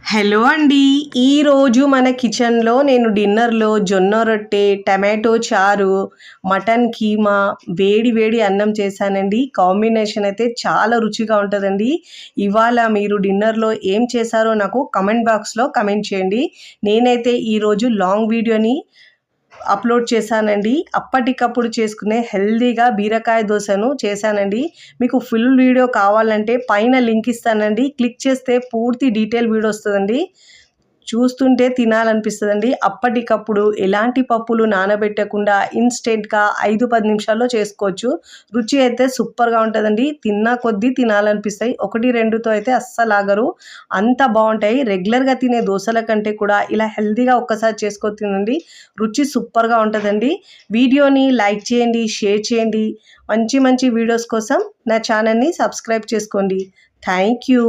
Hello అండి. ఈరోజు మన కిచెన్‌లో నేను డిన్నర్‌లో జొన్న రొట్టె, టమాటో చారు, మటన్ కీమా, వేడి వేడి అన్నం చేశానండి. కాంబినేషన్ అయితే చాలా రుచిగా ఉంటదండి. ఇవాళ మీరు డిన్నర్‌లో ఏం చేశారో నాకు కామెంట్ బాక్స్‌లో కామెంట్ చేయండి. నేనైతే ఈరోజు లాంగ్ వీడియోని అప్లోడ్ చేశానండి. అప్పటికప్పుడు చేసుకునే హెల్తీగా బీరకాయ దోసను చేశానండి. మీకు ఫుల్ వీడియో కావాలంటే పైన లింక్ ఇస్తానండి. క్లిక్ చేస్తే పూర్తి డీటెయిల్ వీడియో వస్తదండి. చూస్తుంటే తినాలనిపిస్తదండి. అప్పటికప్పుడు ఎలాంటి పప్పులు నానబెట్టకుండా ఇన్‌స్టెంట్‌గా 5, 10 నిమిషాల్లో చేసుకోవచ్చు. రుచి అయితే సూపర్‌గా ఉంటదండి. తిన్నా కొద్దీ తినాలనిపిస్తాయి. 1, 2తో అయితే అస్సలాగరు. అంత బావుంటాయి. రెగ్యులర్‌గా తినే దోసల కంటే కూడా ఇలా హెల్తీగా ఒక్కసారి చేసుకొని తినండి. రుచి సూపర్‌గా ఉంటదండి. వీడియోని లైక్ చేయండి, షేర్ చేయండి. మంచి మంచి వీడియోస్ కోసం నా ఛానల్‌ని సబ్స్క్రైబ్ చేసుకోండి. Thank you.